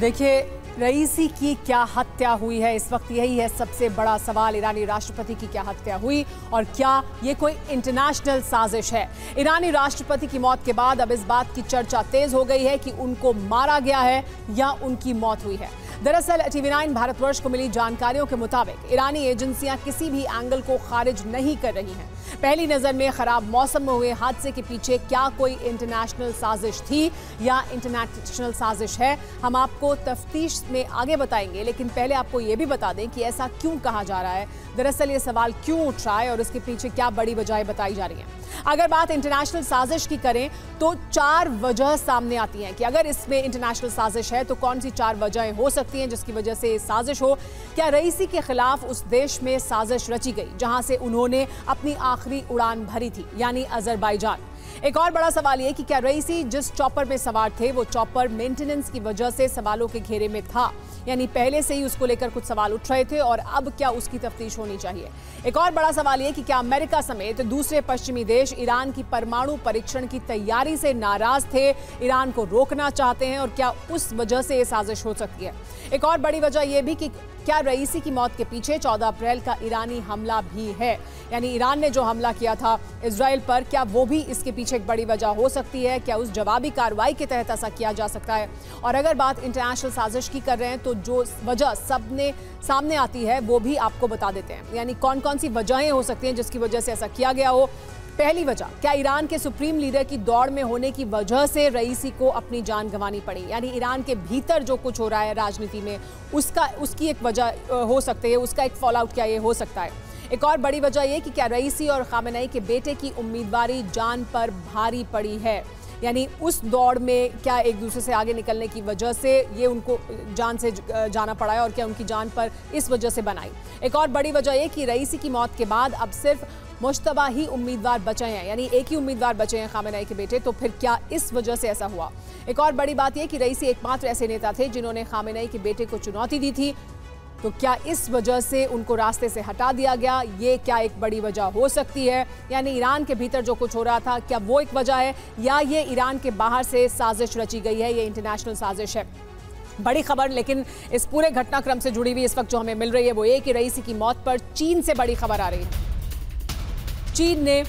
देखिए, रईसी की क्या हत्या हुई है, इस वक्त यही है सबसे बड़ा सवाल। ईरानी राष्ट्रपति की क्या हत्या हुई और क्या ये कोई इंटरनेशनल साजिश है? ईरानी राष्ट्रपति की मौत के बाद अब इस बात की चर्चा तेज हो गई है कि उनको मारा गया है या उनकी मौत हुई है। दरअसल TV9 भारतवर्ष को मिली जानकारियों के मुताबिक ईरानी एजेंसियां किसी भी एंगल को खारिज नहीं कर रही हैं। पहली नजर में खराब मौसम में हुए हादसे के पीछे क्या कोई इंटरनेशनल साजिश थी या इंटरनेशनल साजिश है, हम आपको तफ्तीश में आगे बताएंगे। लेकिन पहले आपको यह भी बता दें कि ऐसा क्यों कहा जा रहा है, दरअसल ये सवाल क्यों उठ रहा है और इसके पीछे क्या बड़ी वजह बताई जा रही है। अगर बात इंटरनेशनल साजिश की करें तो 4 वजह सामने आती हैं कि अगर इसमें इंटरनेशनल साजिश है तो कौन सी 4 वजहें हो सकती हैं जिसकी वजह से साजिश हो। क्या रईसी के खिलाफ उस देश में साजिश रची गई जहां से उन्होंने अपनी आखिरी उड़ान भरी थी, यानी अजरबैजान। एक और बड़ा सवाल यह कि क्या रईसी जिस चॉपर में सवार थे वो चॉपर मेंटेनेंस की वजह से सवालों के घेरे में था, यानी पहले से ही उसको लेकर कुछ सवाल उठ रहे थे और अब क्या उसकी तफ्तीश होनी चाहिए। एक और बड़ा सवाल यह कि क्या अमेरिका समेत दूसरे पश्चिमी देश ईरान की परमाणु परीक्षण की तैयारी से नाराज थे, ईरान को रोकना चाहते हैं और क्या उस वजह से ये साजिश हो सकती है। एक और बड़ी वजह यह भी कि क्या रईसी की मौत के पीछे 14 अप्रैल का ईरानी हमला भी है, यानी ईरान ने जो हमला किया था इजराइल पर, क्या वो भी इसके पीछे एक बड़ी वजह हो सकती है। क्या उस जवाबी कार्रवाई के तहत ऐसा किया जा सकता है। और अगर बात इंटरनेशनल साजिश की कर रहे हैं तो जो वजह सबने सामने आती है वो भी आपको बता देते हैं, यानी कौन कौन सी वजहें हो सकती हैं जिसकी वजह से ऐसा किया गया हो। पहली वजह, क्या ईरान के सुप्रीम लीडर की दौड़ में होने की वजह से रईसी को अपनी जान गंवानी पड़ी, यानी ईरान के भीतर जो कुछ हो रहा है राजनीति में उसकी एक वजह हो सकती है, उसका एक फॉल आउट क्या ये हो सकता है। एक और बड़ी वजह यह कि क्या रईसी और खामेनेई के बेटे की उम्मीदवारी जान पर भारी पड़ी है, यानी उस दौड़ में क्या एक दूसरे से आगे निकलने की वजह से ये उनको जान से जाना पड़ा है और क्या उनकी जान पर इस वजह से बनाई। एक और बड़ी वजह यह कि रईसी की मौत के बाद अब सिर्फ मुश्तबा ही उम्मीदवार बचे हैं, यानी एक ही उम्मीदवार बचे हैं खामेनेई के बेटे, तो फिर क्या इस वजह से ऐसा हुआ। एक और बड़ी बात यह कि रईसी एकमात्र ऐसे नेता थे जिन्होंने खामेनेई के बेटे को चुनौती दी थी, तो क्या इस वजह से उनको रास्ते से हटा दिया गया, ये क्या एक बड़ी वजह हो सकती है। यानी ईरान के भीतर जो कुछ हो रहा था क्या वो एक वजह है या ये ईरान के बाहर से साजिश रची गई है, ये इंटरनेशनल साजिश है। बड़ी खबर लेकिन इस पूरे घटनाक्रम से जुड़ी हुई इस वक्त जो हमें मिल रही है वो ये कि रईसी की मौत पर चीन से बड़ी खबर आ रही है। चीन ने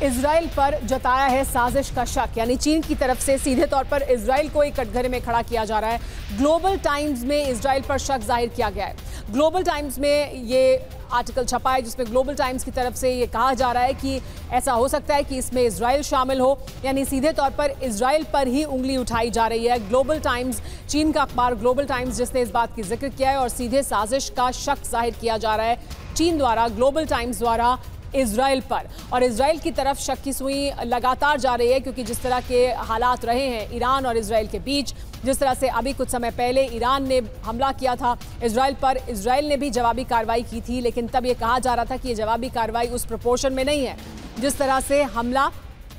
इजराइल पर जताया है साजिश का शक, यानी चीन की तरफ से सीधे तौर पर इजराइल को एक कटघरे में खड़ा किया जा रहा है। ग्लोबल टाइम्स में इजराइल पर शक जाहिर किया गया है। ग्लोबल टाइम्स में ये आर्टिकल छपा है जिसमें ग्लोबल टाइम्स की तरफ से ये कहा जा रहा है कि ऐसा हो सकता है कि इसमें इजराइल शामिल हो, यानी सीधे तौर पर इजराइल पर ही उंगली उठाई जा रही है। ग्लोबल टाइम्स, चीन का अखबार ग्लोबल टाइम्स जिसने इस बात की जिक्र किया है और सीधे साजिश का शक जाहिर किया जा रहा है चीन द्वारा, ग्लोबल टाइम्स द्वारा इजराइल पर। और इजराइल की तरफ शक की सुई लगातार जा रही है क्योंकि जिस तरह के हालात रहे हैं ईरान और इजराइल के बीच, जिस तरह से अभी कुछ समय पहले ईरान ने हमला किया था इजराइल पर, इजराइल ने भी जवाबी कार्रवाई की थी, लेकिन तब ये कहा जा रहा था कि ये जवाबी कार्रवाई उस प्रोपोर्शन में नहीं है जिस तरह से हमला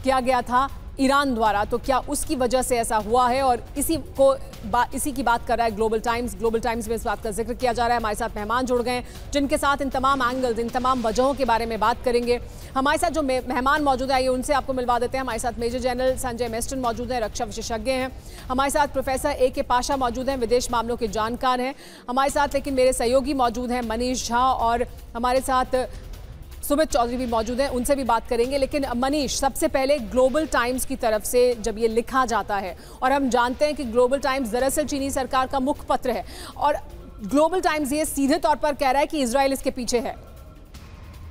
किया गया था ईरान द्वारा। तो क्या उसकी वजह से ऐसा हुआ है और इसी की बात कर रहा है ग्लोबल टाइम्स। ग्लोबल टाइम्स में इस बात का जिक्र किया जा रहा है। हमारे साथ मेहमान जुड़ गए जिनके साथ इन तमाम एंगल्स, इन तमाम वजहों के बारे में बात करेंगे। हमारे साथ जो मेहमान मौजूद है आइए उनसे आपको मिलवा देते हैं। हमारे साथ मेजर जनरल संजय मेस्टन मौजूद हैं, रक्षा विशेषज्ञ हैं। हमारे साथ प्रोफेसर AK पाशा मौजूद हैं, विदेश मामलों के जानकार हैं। हमारे साथ लेकिन मेरे सहयोगी मौजूद हैं मनीष झा और हमारे साथ सुमित चौधरी भी मौजूद हैं, उनसे भी बात करेंगे। लेकिन मनीष, सबसे पहले ग्लोबल टाइम्स की तरफ से जब ये लिखा जाता है और हम जानते हैं कि ग्लोबल टाइम्स दरअसल चीनी सरकार का मुखपत्र है और ग्लोबल टाइम्स ये सीधे तौर पर कह रहा है कि इजराइल इसके पीछे है।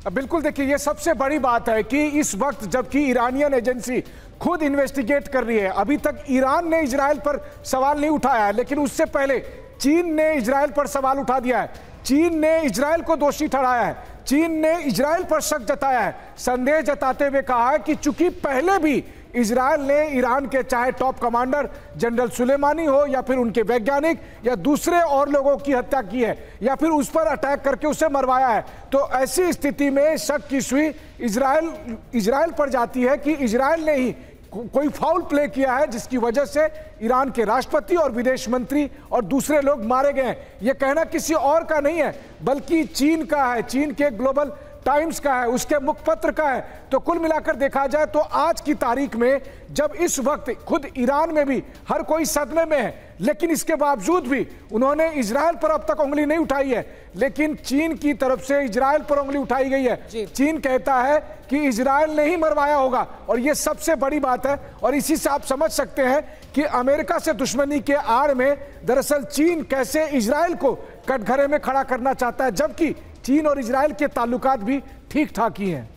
बिल्कुल, देखिए ये सबसे बड़ी बात है कि इस वक्त जबकि ईरानियन एजेंसी खुद इन्वेस्टिगेट कर रही है, अभी तक ईरान ने इजराइल पर सवाल नहीं उठाया है, लेकिन उससे पहले चीन ने इजराइल पर सवाल उठा दिया है। चीन ने इजराइल को दोषी ठहराया है, चीन ने इजराइल पर शक जताया है, संदेह जताते हुए कहा है कि चूंकि पहले भी इजराइल ने ईरान के चाहे टॉप कमांडर जनरल सुलेमानी हो या फिर उनके वैज्ञानिक या दूसरे और लोगों की हत्या की है या फिर उस पर अटैक करके उसे मरवाया है, तो ऐसी स्थिति में शक की सुई इजराइल पर जाती है कि इजराइल ने ही कोई फाउल प्ले किया है जिसकी वजह से ईरान के राष्ट्रपति और विदेश मंत्री और दूसरे लोग मारे गए हैं। यह कहना किसी और का नहीं है बल्कि चीन का है, चीन के ग्लोबल टाइम्स का है, उसके मुखपत्र का है। तो कुल मिलाकर देखा जाए तो आज की तारीख में जब इस वक्त खुद ईरान में भी हर कोई सदमे में है, लेकिन इसके बावजूद भी उन्होंने इजराइल पर अब तक उंगली नहीं उठाई है। लेकिन चीन की तरफ से इजराइल पर उंगली उठाई गई है। चीन कहता है कि इजराइल ने ही मरवाया होगा और यह सबसे बड़ी बात है। और इसी से आप समझ सकते हैं कि अमेरिका से दुश्मनी के आड़ में दरअसल चीन कैसे इजराइल को कटघरे में खड़ा करना चाहता है, जबकि चीन और इजराइल के ताल्लुकात भी ठीक ठाक ही हैं।